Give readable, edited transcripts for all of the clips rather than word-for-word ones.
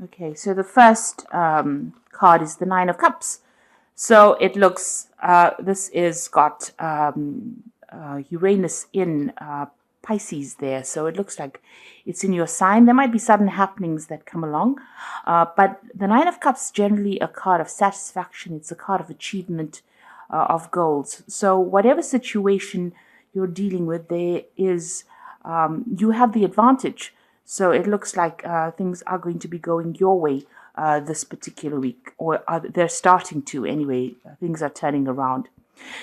Okay, so the first card is the Nine of Cups. So it looks, this is got Uranus in Pisces there. So it looks like it's in your sign. There might be sudden happenings that come along. But the Nine of Cups is generally a card of satisfaction. It's a card of achievement of goals. So whatever situation you're dealing with, there is, you have the advantage. So it looks like things are going to be going your way this particular week, or they're starting to anyway. Things are turning around.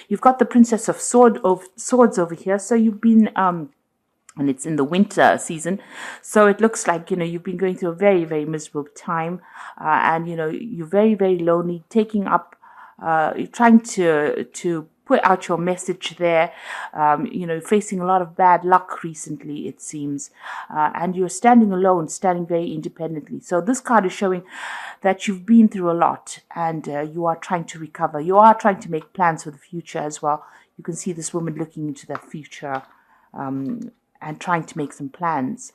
You've got the Princess of Swords over here. So you've been, and it's in the winter season. So it looks like, you've been going through a very, very miserable time. And, you're very, very lonely, taking up, you're trying to put out your message there, facing a lot of bad luck recently, it seems. And you're standing alone, standing very independently. So this card is showing that you've been through a lot and you are trying to recover. You are trying to make plans for the future as well. You can see this woman looking into that future and trying to make some plans.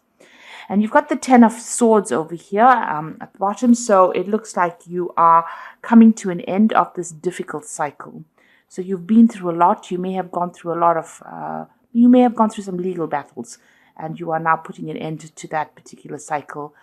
And you've got the Ten of Swords over here at the bottom. So it looks like you are coming to an end of this difficult cycle. So you've been through a lot. You may have gone through a lot of, you may have gone through some legal battles, and you are now putting an end to that particular cycle.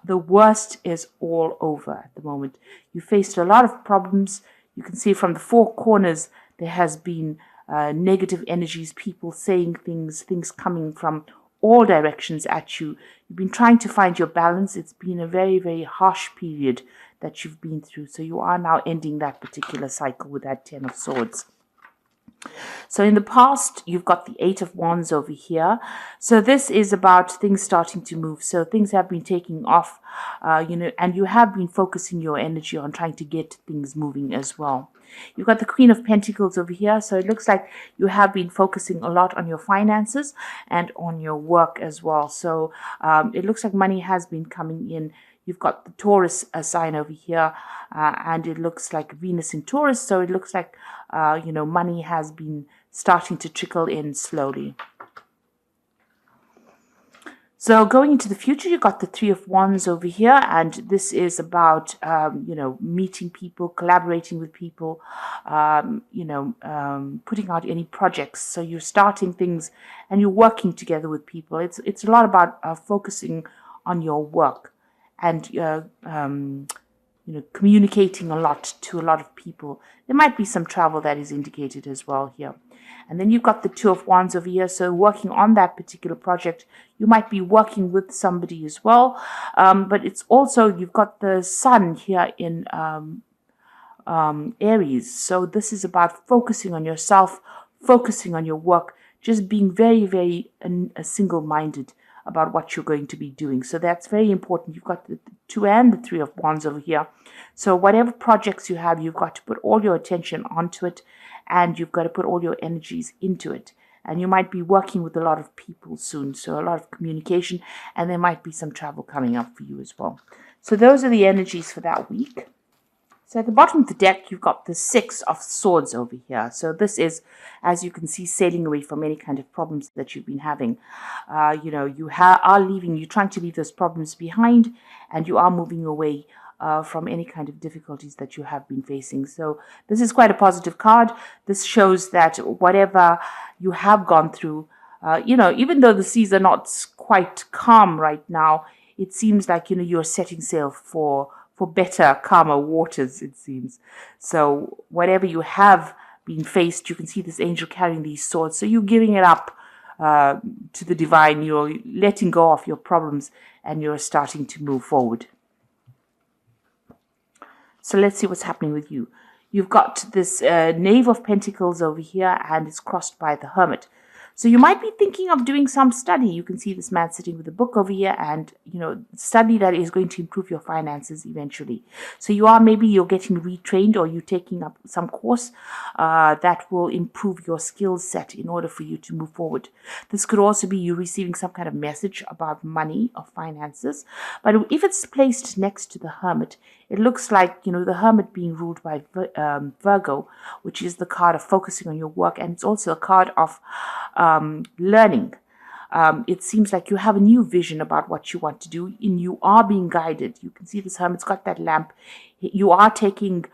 The worst is all over at the moment. You faced a lot of problems. You can see from the four corners there has been negative energies, people saying things coming from all directions at you. You've been trying to find your balance. It's been a very, very harsh period that you've been through. So you are now ending that particular cycle with that Ten of Swords. So in the past, you've got the Eight of Wands over here. So this is about things starting to move. So things have been taking off, and you have been focusing your energy on trying to get things moving as well. You've got the Queen of Pentacles over here. So it looks like you have been focusing a lot on your finances and on your work as well. So it looks like money has been coming in. You've got the Taurus sign over here, and it looks like Venus in Taurus. So it looks like, money has been starting to trickle in slowly. So going into the future, you've got the Three of Wands over here, and this is about, meeting people, collaborating with people, putting out any projects. So you're starting things and you're working together with people. It's a lot about focusing on your work and communicating a lot to a lot of people. There might be some travel that is indicated as well here. And then you've got the Two of Wands over here. So working on that particular project, you might be working with somebody as well. But it's also, you've got the Sun here in Aries. So this is about focusing on yourself, focusing on your work, just being very, very single-minded about what you're going to be doing. So that's very important. You've got the Two and the Three of Wands over here. So whatever projects you have, you've got to put all your attention onto it, and you've got to put all your energies into it. And you might be working with a lot of people soon, so a lot of communication, and there might be some travel coming up for you as well. So those are the energies for that week. So at the bottom of the deck, you've got the Six of Swords over here. So this is, as you can see, sailing away from any kind of problems that you've been having. You are leaving, you're trying to leave those problems behind, and you are moving away from any kind of difficulties that you have been facing. So this is quite a positive card. This shows that whatever you have gone through, even though the seas are not quite calm right now, it seems like, you're setting sail for better, calmer waters, it seems. So whatever you have been faced, you can see this angel carrying these swords. So you're giving it up to the divine. You're letting go of your problems and you're starting to move forward. So let's see what's happening with you. You've got this Knave of Pentacles over here, and it's crossed by the Hermit. So you might be thinking of doing some study. You can see this man sitting with a book over here, and, study that is going to improve your finances eventually. So you're getting retrained, or you're taking up some course that will improve your skill set in order for you to move forward. This could also be you receiving some kind of message about money or finances. But if it's placed next to the Hermit, it looks like, the Hermit being ruled by Virgo, which is the card of focusing on your work. And it's also a card of learning. it seems like you have a new vision about what you want to do, and you are being guided. You can see this hermit's got that lamp. You are taking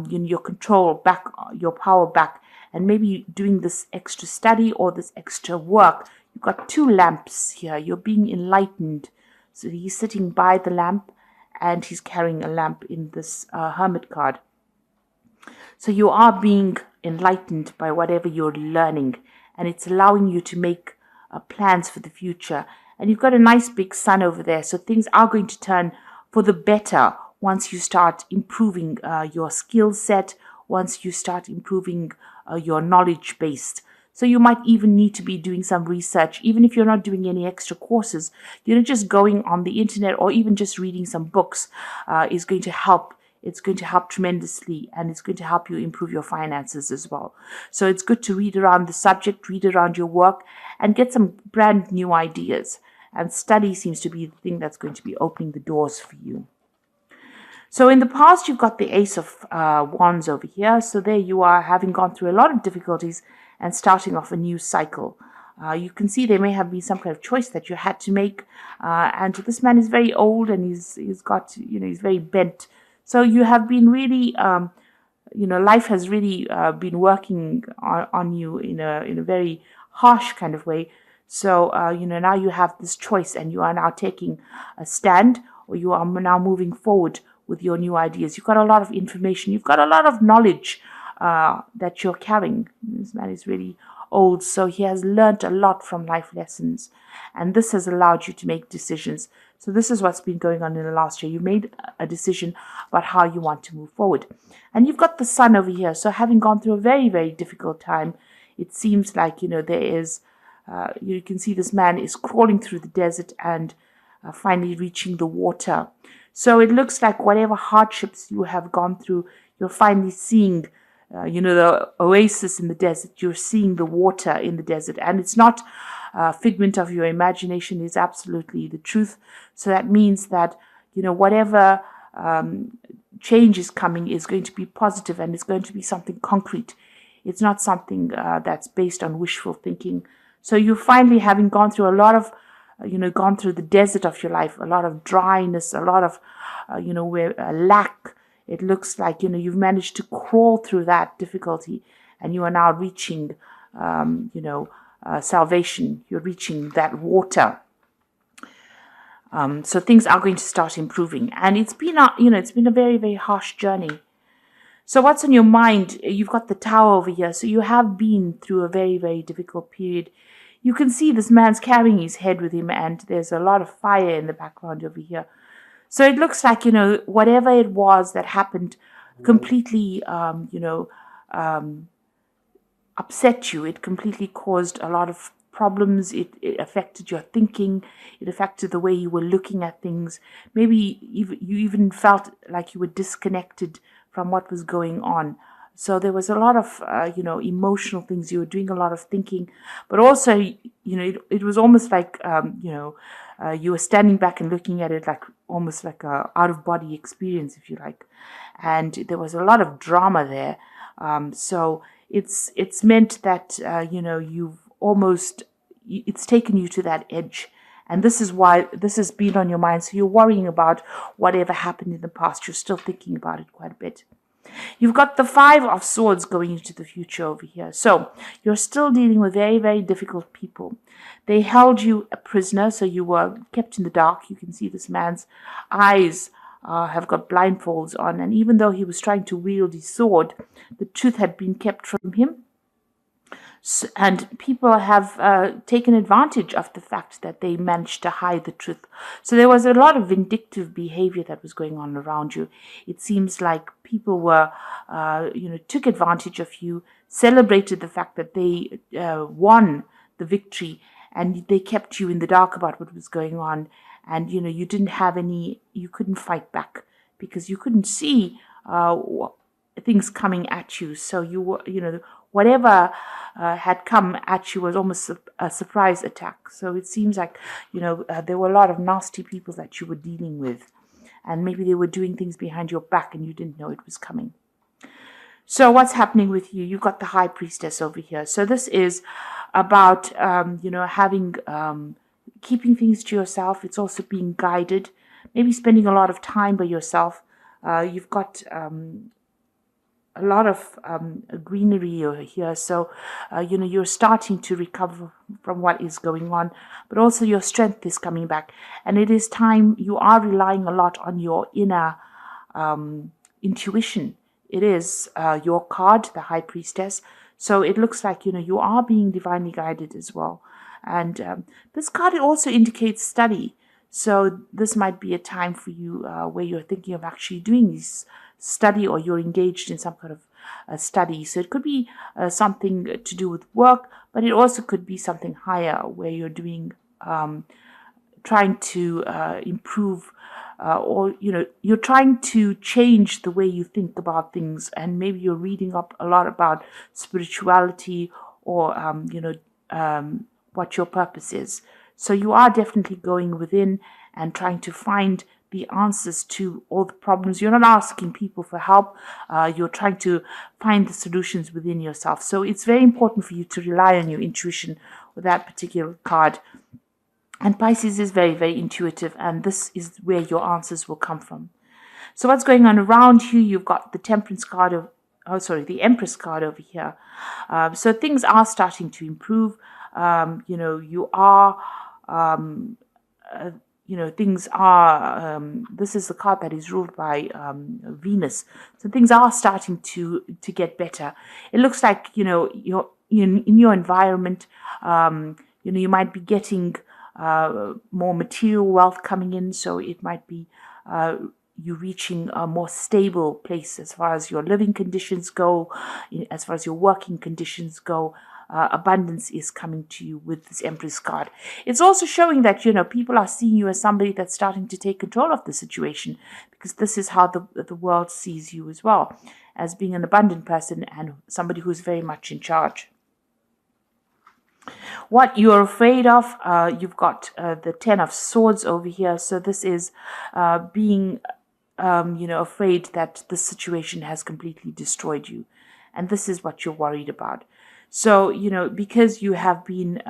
your control back, your power back, and maybe doing this extra study or this extra work. You've got two lamps here. You're being enlightened. So he's sitting by the lamp, and he's carrying a lamp in this hermit card. So you are being enlightened by whatever you're learning, and it's allowing you to make plans for the future. And you've got a nice big sun over there, so things are going to turn for the better once you start improving your skill set, once you start improving your knowledge base. So you might even need to be doing some research, even if you're not doing any extra courses. Just going on the internet or even just reading some books is going to help. It's going to help tremendously, and it's going to help you improve your finances as well. So it's good to read around the subject, read around your work, and get some brand new ideas. And study seems to be the thing that's going to be opening the doors for you. So in the past, you've got the Ace of Wands over here. So there you are, having gone through a lot of difficulties and starting off a new cycle. You can see there may have been some kind of choice that you had to make. And this man is very old, and he's got, he's very bent. So you have been really, life has really been working on you in a very harsh kind of way. So, now you have this choice, and you are now taking a stand, or you are now moving forward with your new ideas. You've got a lot of information. You've got a lot of knowledge that you're carrying. This man is really old, so he has learned a lot from life lessons, and this has allowed you to make decisions. So this is what's been going on in the last year. You made a decision about how you want to move forward. And you've got the sun over here. So having gone through a very, very difficult time, it seems like, there is, you can see this man is crawling through the desert and finally reaching the water. So it looks like whatever hardships you have gone through, you're finally seeing, the oasis in the desert. You're seeing the water in the desert. And it's not figment of your imagination, is absolutely the truth. So that means that, whatever change is coming is going to be positive, and it's going to be something concrete. It's not something that's based on wishful thinking. So you finally, having gone through a lot of, gone through the desert of your life, a lot of dryness, a lot of, lack. It looks like, you've managed to crawl through that difficulty, and you are now reaching, salvation. You're reaching that water. So things are going to start improving, and it's been a very, very harsh journey. So what's on your mind? You've got the Tower over here. So you have been through a very, very difficult period. You can see this man's carrying his head with him, and there's a lot of fire in the background over here. So it looks like, whatever it was that happened completely, upset you. It completely caused a lot of problems. It affected your thinking. It affected the way you were looking at things. Maybe you even felt like you were disconnected from what was going on. So there was a lot of, emotional things. You were doing a lot of thinking, but also, it was almost like, you were standing back and looking at it like almost like a out-of-body experience, if you like. And there was a lot of drama there. So it's meant that, it's taken you to that edge. And this is why this has been on your mind. So you're worrying about whatever happened in the past. You're still thinking about it quite a bit. You've got the Five of Swords going into the future over here. So you're still dealing with very, very difficult people. They held you a prisoner, so you were kept in the dark. You can see this man's eyes have got blindfolds on. And even though he was trying to wield his sword, the truth had been kept from him. And people have taken advantage of the fact that they managed to hide the truth. So there was a lot of vindictive behavior that was going on around you. It seems like people were, took advantage of you, celebrated the fact that they won the victory, and they kept you in the dark about what was going on. And, you didn't have you couldn't fight back because you couldn't see things coming at you. So you were, whatever had come at you was almost a surprise attack. So it seems like, there were a lot of nasty people that you were dealing with. And maybe they were doing things behind your back and you didn't know it was coming. So what's happening with you? You've got the High Priestess over here. So this is about, having, keeping things to yourself. It's also being guided, maybe spending a lot of time by yourself. You've got a lot of greenery over here. So, you're starting to recover from what is going on, but also your strength is coming back. And it is time, you are relying a lot on your inner intuition. It is your card, the High Priestess. So it looks like, you are being divinely guided as well. And this card also indicates study. So this might be a time for you where you're thinking of actually doing this study, or you're engaged in some kind of study. So it could be something to do with work, but it also could be something higher where you're doing, trying to improve, or you're trying to change the way you think about things, and maybe you're reading up a lot about spirituality, or what your purpose is. So you are definitely going within and trying to find the answers to all the problems. You're not asking people for help. You're trying to find the solutions within yourself. So it's very important for you to rely on your intuition with that particular card. And Pisces is very, very intuitive, and this is where your answers will come from. So what's going on around you? You've got the Temperance card the Empress card over here. So things are starting to improve. You are, things are, this is the card that is ruled by Venus. So things are starting to get better. It looks like, you're in your environment, you might be getting more material wealth coming in. So it might be you reaching a more stable place as far as your living conditions go, as far as your working conditions go. Abundance is coming to you with this Empress card. It's also showing that, people are seeing you as somebody that's starting to take control of the situation, because this is how the world sees you as well, as being an abundant person and somebody who's very much in charge. What you're afraid of, you've got the Ten of Swords over here. So this is being, afraid that the situation has completely destroyed you. And this is what you're worried about. So, because you have been,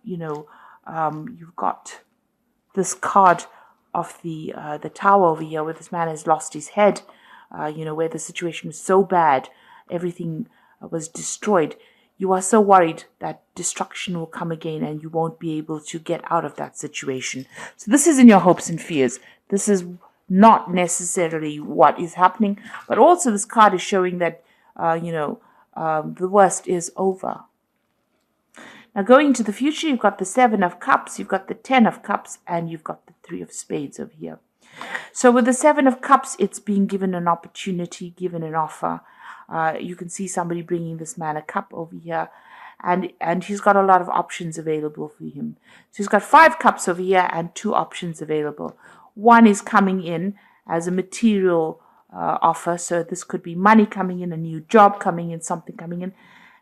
you've got this card of the Tower over here, where this man has lost his head, where the situation was so bad, everything was destroyed. You are so worried that destruction will come again and you won't be able to get out of that situation. So this is in your hopes and fears. This is not necessarily what is happening, but also this card is showing that, the worst is over. Now, going into the future, you've got the Seven of Cups, you've got the Ten of Cups, and you've got the Three of Spades over here. So with the Seven of Cups, it's being given an opportunity, given an offer. You can see somebody bringing this man a cup over here, and he's got a lot of options available for him. So he's got 5 cups over here and 2 options available. One is coming in as a material offer, so this could be money coming in, a new job coming in, something coming in,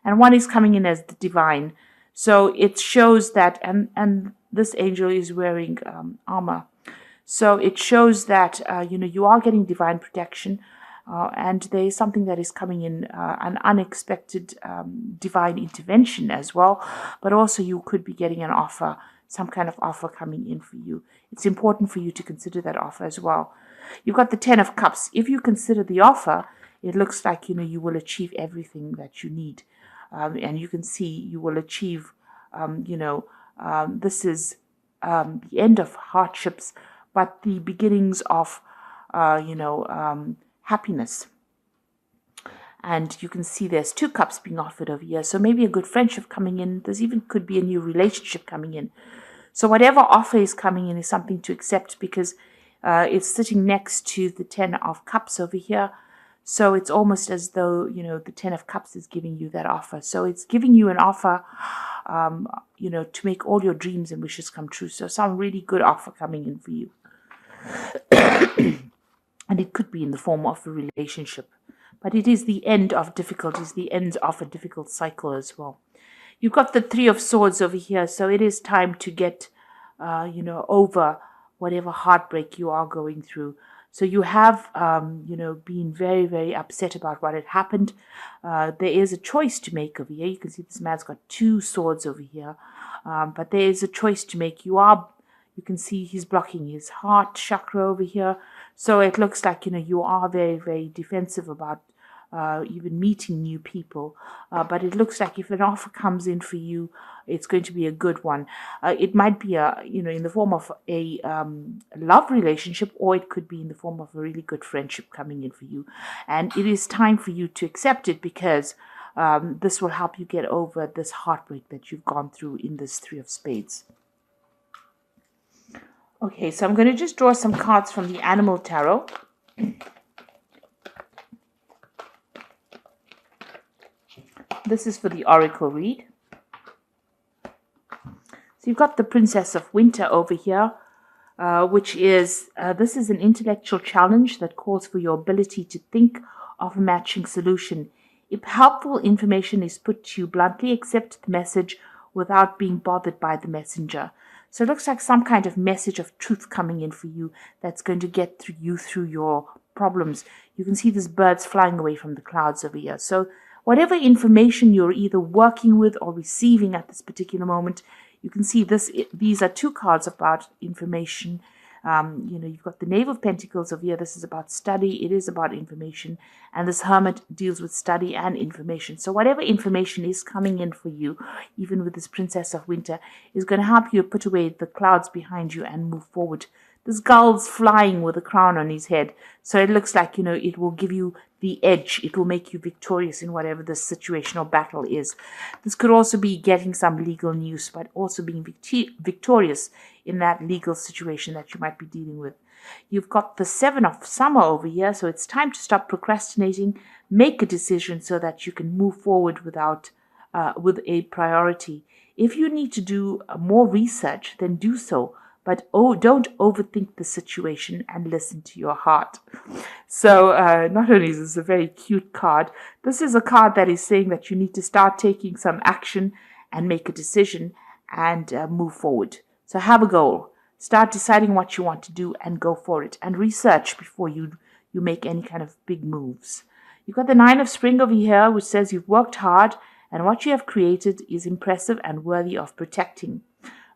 and one is coming in as the divine. So it shows that, and this angel is wearing armor. So it shows that, you are getting divine protection, and there is something that is coming in, an unexpected divine intervention as well. But also you could be getting an offer, some kind of offer coming in for you. It's important for you to consider that offer as well. You've got the Ten of Cups. If you consider the offer, it looks like, you will achieve everything that you need. And you can see you will achieve, this is the end of hardships, but the beginnings of, happiness. And you can see there's 2 cups being offered over here. So maybe a good friendship coming in. There's even could be a new relationship coming in. So whatever offer is coming in is something to accept, because it's sitting next to the Ten of Cups over here. So it's almost as though, the Ten of Cups is giving you that offer. So it's giving you an offer, to make all your dreams and wishes come true. So some really good offer coming in for you. And it could be in the form of a relationship. But it is the end of difficulties, the end of a difficult cycle as well. You've got the Three of Swords over here. So it is time to get, over whatever heartbreak you are going through. So you have, been very, very upset about what had happened. There is a choice to make over here. You can see this man's got 2 swords over here. But there is a choice to make. You can see he's blocking his heart chakra over here. So it looks like, you are very, very defensive about even meeting new people. But it looks like if an offer comes in for you, it's going to be a good one. It might be in the form of a love relationship, or it could be in the form of a really good friendship coming in for you. And it is time for you to accept it, because this will help you get over this heartbreak that you've gone through in this 3 of Spades. Okay, so I'm going to just draw some cards from the Animal Tarot. This is for the Oracle read. So you've got the Princess of Winter over here, which is, this is an intellectual challenge that calls for your ability to think of a matching solution. If helpful information is put to you bluntly, accept the message without being bothered by the messenger. So it looks like some kind of message of truth coming in for you that's going to get through your problems. You can see these birds flying away from the clouds over here. So whatever information you're either working with or receiving at this particular moment, you can see these are 2 cards about information. You've got the Knave of Pentacles over here. This is about study. It is about information. And this Hermit deals with study and information. So whatever information is coming in for you, even with this Princess of Winter, is going to help you put away the clouds behind you and move forward. This gull's flying with a crown on his head. So it looks like, it will give you the edge. It will make you victorious in whatever the situation or battle is. This could also be getting some legal news, but also being victorious in that legal situation that you might be dealing with. You've got the 7 of Summer over here, so it's time to stop procrastinating, make a decision so that you can move forward with a priority. If you need to do more research, then do so. But don't overthink the situation and listen to your heart. So not only is this a very cute card, this is a card that is saying that you need to start taking some action and make a decision and move forward. So have a goal. Start deciding what you want to do and go for it. And research before you make any kind of big moves. You've got the 9 of Spring over here, which says you've worked hard and what you have created is impressive and worthy of protecting.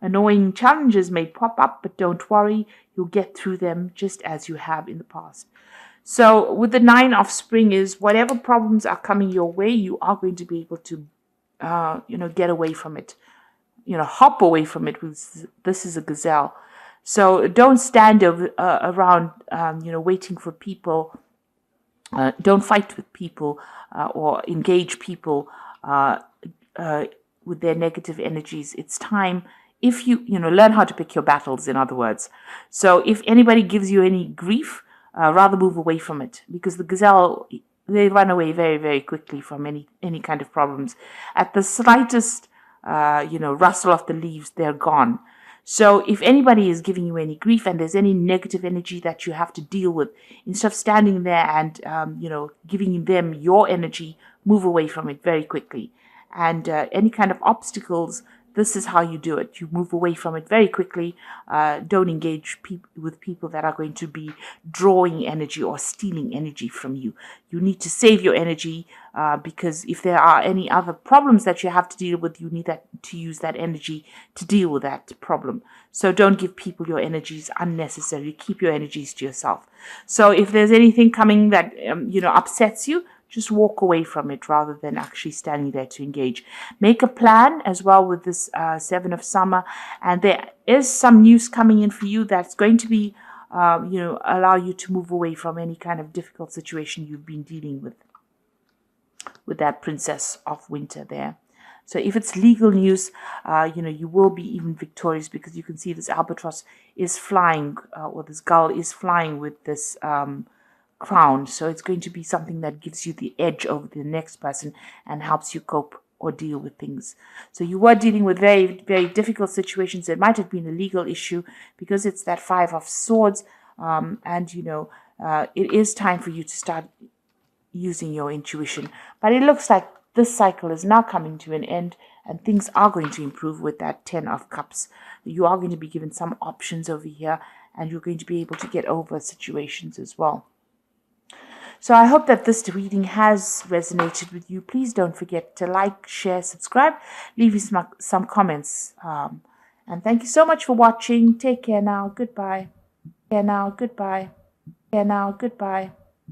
Annoying challenges may pop up, but don't worry, you'll get through them just as you have in the past. So with the 9 of Spring is whatever problems are coming your way, you are going to be able to, get away from it, hop away from it. This is a gazelle. So don't stand around, waiting for people. Don't fight with people or engage people with their negative energies. It's time. If you learn how to pick your battles, in other words. So if anybody gives you any grief, rather move away from it, because the gazelle, they run away very, very quickly from any kind of problems. At the slightest, rustle of the leaves, they're gone. So if anybody is giving you any grief and there's any negative energy that you have to deal with, instead of standing there and, giving them your energy, move away from it very quickly. And any kind of obstacles, this is how you do it. You move away from it very quickly. Don't engage with people that are going to be drawing energy or stealing energy from you. You need to save your energy because if there are any other problems that you have to deal with, you need to use that energy to deal with that problem. So don't give people your energies unnecessarily. Keep your energies to yourself. So if there's anything coming that upsets you, just walk away from it rather than actually standing there to engage. Make a plan as well with this 7 of Summer. And there is some news coming in for you that's going to be, allow you to move away from any kind of difficult situation you've been dealing with that Princess of Winter there. So if it's legal news, you will be even victorious, because you can see this albatross is flying, or this gull is flying with this crown. So it's going to be something that gives you the edge over the next person and helps you cope or deal with things. So you were dealing with very, very difficult situations. It might have been a legal issue because it's that 5 of Swords. It is time for you to start using your intuition. But it looks like this cycle is now coming to an end and things are going to improve with that 10 of Cups. You are going to be given some options over here, and you're going to be able to get over situations as well. So I hope that this reading has resonated with you. Please don't forget to like, share, subscribe, leave me some comments. And thank you so much for watching. Take care now. Goodbye. Care now. Goodbye. Care now. Goodbye.